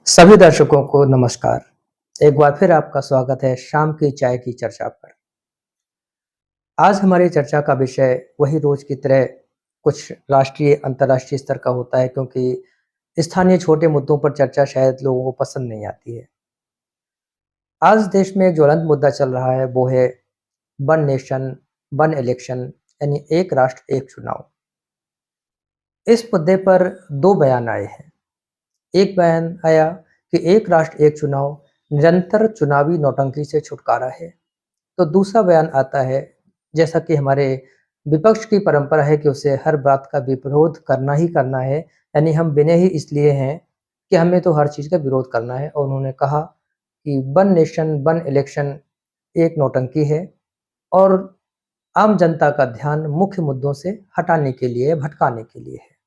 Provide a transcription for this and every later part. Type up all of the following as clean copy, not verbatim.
सभी दर्शकों को नमस्कार। एक बार फिर आपका स्वागत है शाम की चाय की चर्चा पर। आज हमारी चर्चा का विषय वही रोज की तरह कुछ राष्ट्रीय अंतर्राष्ट्रीय स्तर का होता है, क्योंकि स्थानीय छोटे मुद्दों पर चर्चा शायद लोगों को पसंद नहीं आती है। आज देश में एक ज्वलंत मुद्दा चल रहा है, वो है वन नेशन वन इलेक्शन, यानी एक राष्ट्र एक चुनाव। इस मुद्दे पर दो बयान आए हैं। एक बयान आया कि एक राष्ट्र एक चुनाव निरंतर चुनावी नौटंकी से छुटकारा है। तो दूसरा बयान आता है, जैसा कि हमारे विपक्ष की परंपरा है कि उसे हर बात का विरोध करना ही करना है, यानी हम बिने ही इसलिए हैं कि हमें तो हर चीज़ का विरोध करना है। और उन्होंने कहा कि वन नेशन वन इलेक्शन एक नौटंकी है और आम जनता का ध्यान मुख्य मुद्दों से हटाने के लिए, भटकाने के लिए है।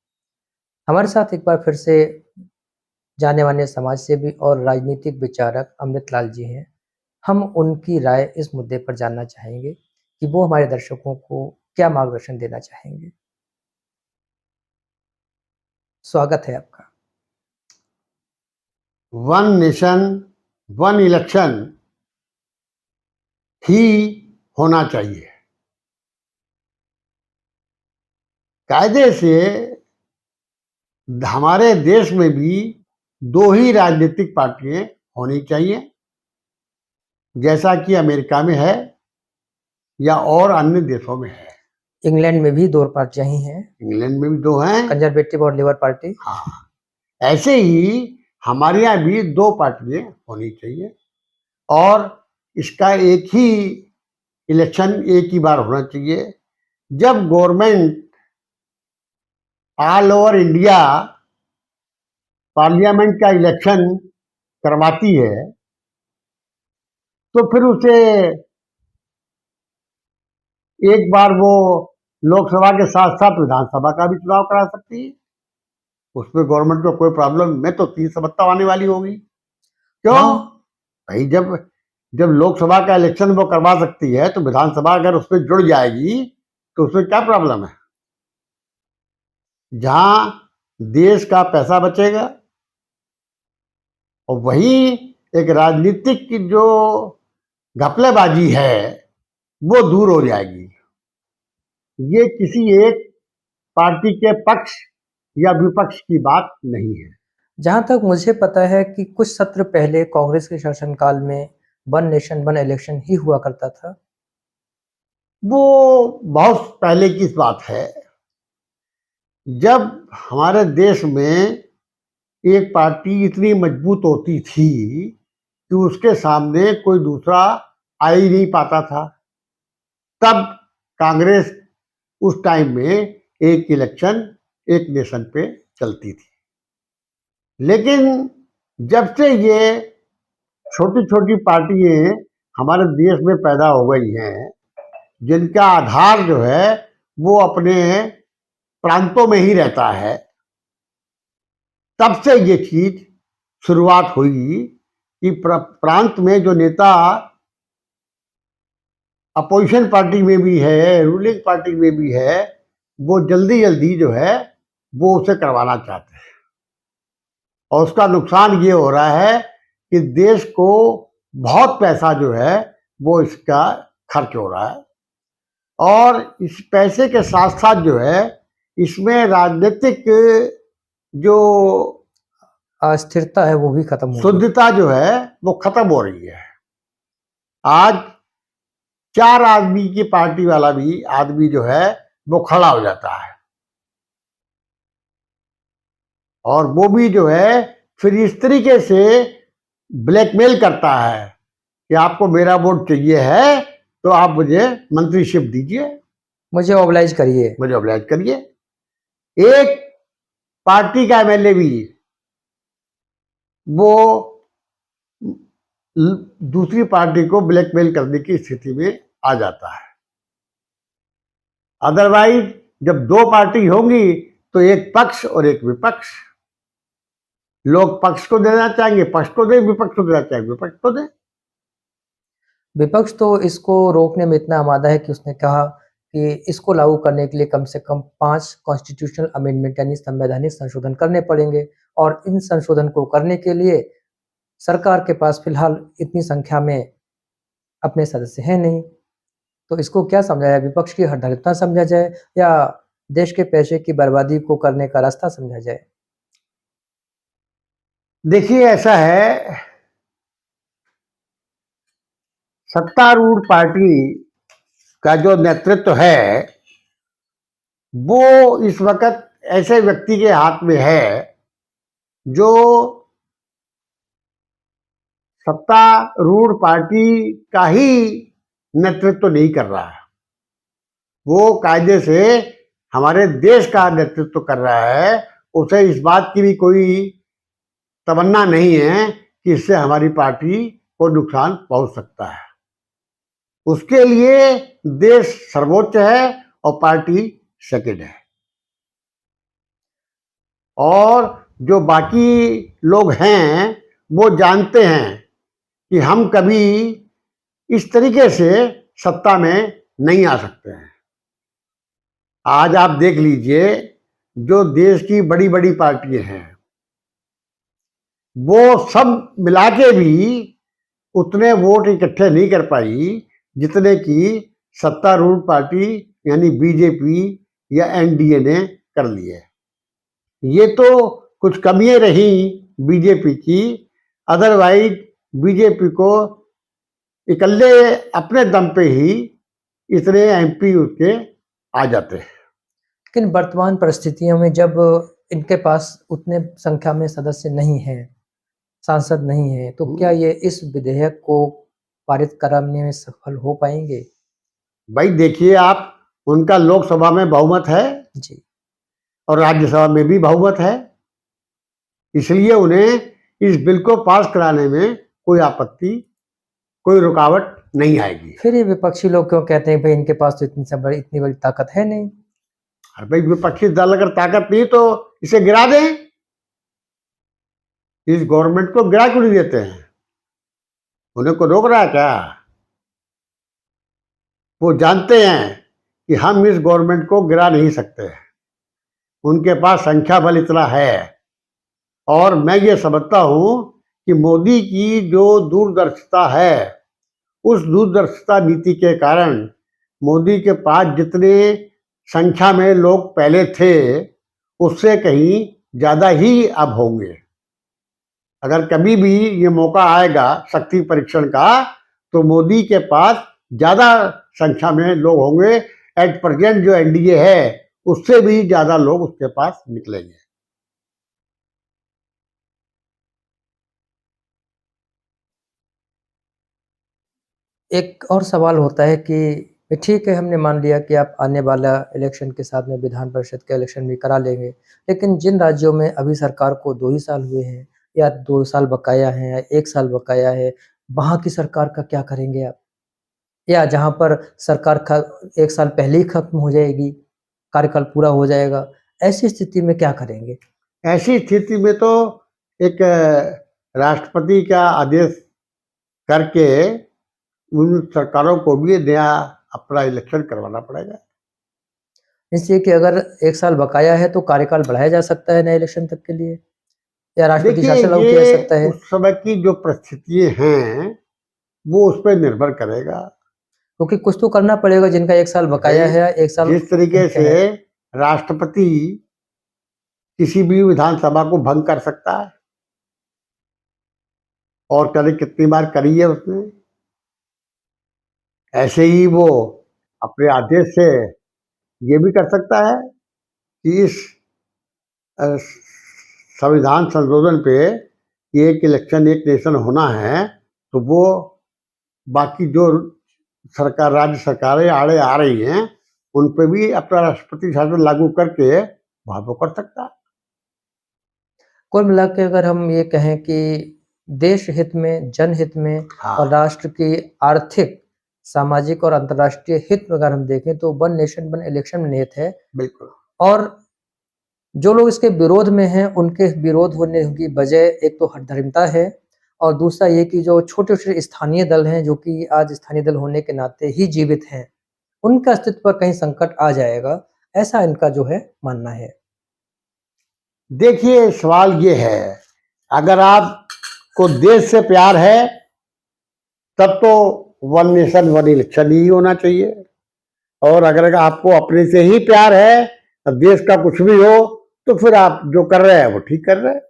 हमारे साथ एक बार फिर से जाने माने समाजसेवी और राजनीतिक विचारक अमृतलाल जी हैं। हम उनकी राय इस मुद्दे पर जानना चाहेंगे कि वो हमारे दर्शकों को क्या मार्गदर्शन देना चाहेंगे। स्वागत है आपका। वन नेशन वन इलेक्शन ही होना चाहिए। कायदे से हमारे देश में भी दो ही राजनीतिक पार्टियां होनी चाहिए, जैसा कि अमेरिका में है या और अन्य देशों में है। इंग्लैंड में भी दो पार्टियां ही हैं। इंग्लैंड में भी दो हैं, कंजर्वेटिव और लेबर पार्टी। हाँ, ऐसे ही हमारे यहाँ भी दो पार्टियां होनी चाहिए और इसका एक ही इलेक्शन एक ही बार होना चाहिए। जब government all over India parliament का इलेक्शन करवाती है तो फिर उसे एक बार वो लोकसभा के साथ साथ विधानसभा का भी चुनाव करा सकती है। उसमें गवर्नमेंट को कोई प्रॉब्लम में तो 3 सत्ता आने वाली होगी। क्यों भाई, जब जब लोकसभा का इलेक्शन वो करवा सकती है तो विधानसभा अगर उसमें जुड़ जाएगी तो उसमें क्या प्रॉब्लम है। जहां देश का पैसा बचेगा और वही एक राजनीतिक की जो घपलेबाजी है वो दूर हो जाएगी। ये किसी एक पार्टी के पक्ष या विपक्ष की बात नहीं है। जहां तक मुझे पता है कि कुछ सत्र पहले कांग्रेस के शासनकाल में वन नेशन वन इलेक्शन ही हुआ करता था। वो बहुत पहले की बात है, जब हमारे देश में एक पार्टी इतनी मजबूत होती थी कि उसके सामने कोई दूसरा आ ही नहीं पाता था। तब कांग्रेस उस टाइम में एक इलेक्शन एक नेशन पे चलती थी। लेकिन जब से ये छोटी छोटी पार्टियां हमारे देश में पैदा हो गई हैं, जिनका आधार जो है वो अपने प्रांतों में ही रहता है, तब से ये चीज शुरुआत हुई कि प्रांत में जो नेता अपोजिशन पार्टी में भी है, रूलिंग पार्टी में भी है, वो जल्दी जल्दी जो है वो उसे करवाना चाहते हैं। और उसका नुकसान ये हो रहा है कि देश को बहुत पैसा जो है वो इसका खर्च हो रहा है और इस पैसे के साथ साथ जो है इसमें राजनीतिक जो अस्थिरता है वो भी खत्म हो गई। शुद्धता जो है वो खत्म हो रही है। आज 4 आदमी की पार्टी वाला भी आदमी जो है वो खड़ा हो जाता है और वो भी जो है फिर इस तरीके से ब्लैकमेल करता है कि आपको मेरा वोट चाहिए है तो आप मुझे मंत्रीशिप दीजिए, मुझे ऑबलाइज करिए, मुझे ऑबलाइज करिए। एक पार्टी का एमएलए भी वो दूसरी पार्टी को ब्लैकमेल करने की स्थिति में आ जाता है। अदरवाइज जब दो पार्टी होंगी तो एक पक्ष और एक विपक्ष। लोग पक्ष को देना चाहेंगे पक्ष को दे, विपक्ष को देना चाहेंगे विपक्ष को दे। विपक्ष तो इसको रोकने में इतना आमादा है कि उसने कहा कि इसको लागू करने के लिए कम से कम 5 कॉन्स्टिट्यूशनल अमेंडमेंट यानी संवैधानिक संशोधन करने पड़ेंगे। और इन संशोधन को करने के लिए सरकार के पास फिलहाल इतनी संख्या में अपने सदस्य हैं नहीं। तो इसको क्या समझा जाए, विपक्ष की हठधर्मिता समझा जाए या देश के पैसे की बर्बादी को करने का रास्ता समझा जाए? देखिए, ऐसा है, सत्तारूढ़ पार्टी का जो नेतृत्व है वो इस वक्त ऐसे व्यक्ति के हाथ में है जो सत्तारूढ़ पार्टी का ही नेतृत्व नहीं कर रहा है, वो कायदे से हमारे देश का नेतृत्व कर रहा है। उसे इस बात की भी कोई तमन्ना नहीं है कि इससे हमारी पार्टी को नुकसान पहुंच सकता है। उसके लिए देश सर्वोच्च है और पार्टी सेकंड है। और जो बाकी लोग हैं वो जानते हैं कि हम कभी इस तरीके से सत्ता में नहीं आ सकते हैं। आज आप देख लीजिए, जो देश की बड़ी बड़ी पार्टियां हैं वो सब मिला के भी उतने वोट इकट्ठे नहीं कर पाई जितने की सत्तारूढ़ पार्टी यानी बीजेपी या एनडीए ने कर लिए। ये तो कुछ कमियां रही बीजेपी की, अदरवाइज बीजेपी को इकल्ले अपने दम पे ही इतने एमपी उसके आ जाते हैं। लेकिन वर्तमान परिस्थितियों में जब इनके पास उतने संख्या में सदस्य नहीं हैं, सांसद नहीं है, तो क्या ये इस विधेयक को पारित कराने में सफल हो पाएंगे? भाई देखिए, आप उनका लोकसभा में बहुमत है जी, और राज्यसभा में भी बहुमत है, इसलिए उन्हें इस बिल को पास कराने में कोई आपत्ति, कोई रुकावट नहीं आएगी। फिर ये विपक्षी लोग क्यों कहते हैं भाई इनके पास तो इतनी बड़ी ताकत है नहीं? अरे भाई, विपक्षी दल अगर ताकत नहीं तो इसे गिरा दें। इस गवर्नमेंट को गिरा क्यों नहीं देते हैं? उन्हें को रोक रहा है क्या? वो जानते हैं कि हम इस गवर्नमेंट को गिरा नहीं सकते। उनके पास संख्या बल इतना है। और मैं ये समझता हूं कि मोदी की जो दूरदर्शिता है, उस दूरदर्शिता नीति के कारण मोदी के पास जितने संख्या में लोग पहले थे उससे कहीं ज्यादा ही अब होंगे। अगर कभी भी ये मौका आएगा शक्ति परीक्षण का तो मोदी के पास ज्यादा संख्या में लोग होंगे। एट प्रेजेंट जो एनडीए है उससे भी ज्यादा लोग उसके पास निकलेंगे। एक और सवाल होता है कि ठीक है, हमने मान लिया कि आप आने वाला इलेक्शन के साथ में विधान परिषद का इलेक्शन भी करा लेंगे, लेकिन जिन राज्यों में अभी सरकार को 2 ही साल हुए हैं या 2 साल बकाया है या 1 साल बकाया है, वहाँ की सरकार का क्या करेंगे आप? या जहाँ पर सरकार का 1 साल पहले ही खत्म हो जाएगी, कार्यकाल पूरा हो जाएगा, ऐसी स्थिति में क्या करेंगे? ऐसी स्थिति में तो एक राष्ट्रपति का आदेश करके उन सरकारों को भी नया अपना इलेक्शन करवाना पड़ेगा। इसलिए कि अगर 1 साल बकाया है तो कार्यकाल बढ़ाया जा सकता है नए इलेक्शन तक के लिए या राष्ट्रपति देखिए, शासन लागू किया जा सकता ये है? उस समय की जो परिस्थितियां हैं वो उस पर निर्भर करेगा। क्योंकि कुछ तो करना पड़ेगा जिनका 1 साल बकाया है या 1 साल जिस तरीके से राष्ट्रपति किसी भी विधानसभा को भंग कर सकता है और करे कितनी बार करी है उसने, ऐसे ही वो अपने आदेश से ये भी कर सकता है कि इस अ, संविधान संशोधन पे एक इलेक्शन एक नेशन होना है तो वो बाकी जो सरकार राज्य सरकारें आड़े आ रही हैं उन पे भी अपना राष्ट्रपति शासन लागू करके वहां वो कर सकता है। कुल मिला के अगर हम ये कहें कि देश हित में, जनहित में हाँ, और राष्ट्र की आर्थिक, सामाजिक और अंतर्राष्ट्रीय हित में अगर हम देखें तो वन नेशन वन इलेक्शन में निहित है। बिल्कुल। और जो लोग इसके विरोध में हैं, उनके विरोध होने की वजह एक तो हठधर्मिता है और दूसरा ये कि जो छोटे-छोटे स्थानीय दल हैं, जो कि आज स्थानीय दल होने के नाते ही जीवित हैं, उनके अस्तित्व पर कहीं संकट आ जाएगा, ऐसा इनका जो है मानना है। देखिए, सवाल ये है, अगर आपको देश से प्यार है, तब तो वन नेशन वन इलेक्शन ही होना चाहिए। और अगर आपको अपने से ही प्यार है, अब देश का कुछ भी हो, तो फिर आप जो कर रहे हैं वो ठीक कर रहे हैं।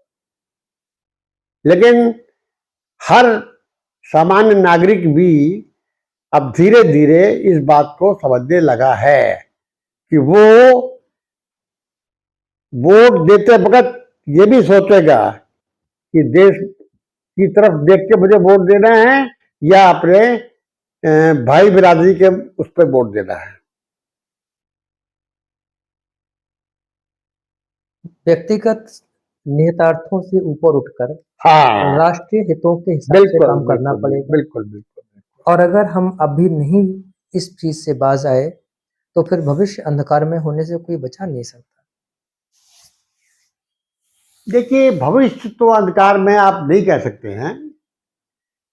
लेकिन हर सामान्य नागरिक भी अब धीरे धीरे इस बात को समझने लगा है कि वो वोट देते वक्त ये भी सोचेगा कि देश की तरफ देख के मुझे वोट देना है या अपने भाई बिरादरी के उस पर वोट देना है। व्यक्तिगत निहितार्थों से ऊपर उठकर हाँ, राष्ट्रीय हितों के हिसाब से बिल्कुल काम करना बिल्कुल पड़ेगा। बिल्कुल बिल्कुल। और अगर हम अभी नहीं इस चीज से बाज आए तो फिर भविष्य अंधकार में होने से कोई बचा नहीं सकता। देखिए, भविष्य तो अंधकार में आप नहीं कह सकते हैं,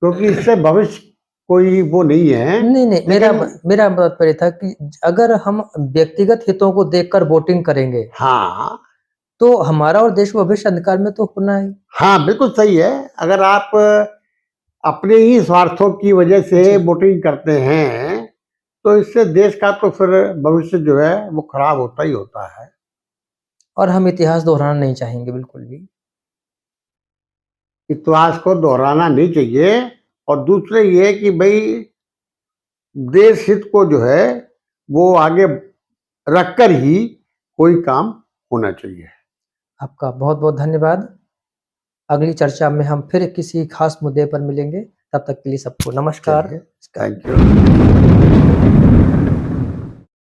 क्योंकि इससे भविष्य कोई वो नहीं है। नहीं नहीं, लेकिन मेरा तात्पर्य था कि अगर हम व्यक्तिगत हितों को देखकर वोटिंग करेंगे हाँ तो हमारा और देश का भविष्य अंधकार में तो होना है। हाँ, बिल्कुल सही है। अगर आप अपने ही स्वार्थों की वजह से जी। वोटिंग करते हैं, तो इससे देश का तो फिर भविष्य जो है वो खराब होता ही होता है। और हम इतिहास दोहराना नहीं चाहेंगे बिल्कुल भी। इतिहास को दोहराना नहीं चाहिए। और दूसरे ये कि भाई देश हित को जो है वो आगे रखकर ही कोई काम होना चाहिए। आपका बहुत बहुत धन्यवाद। अगली चर्चा में हम फिर किसी खास मुद्दे पर मिलेंगे। तब तक के लिए सबको नमस्कार। चलिए, थैंक यू।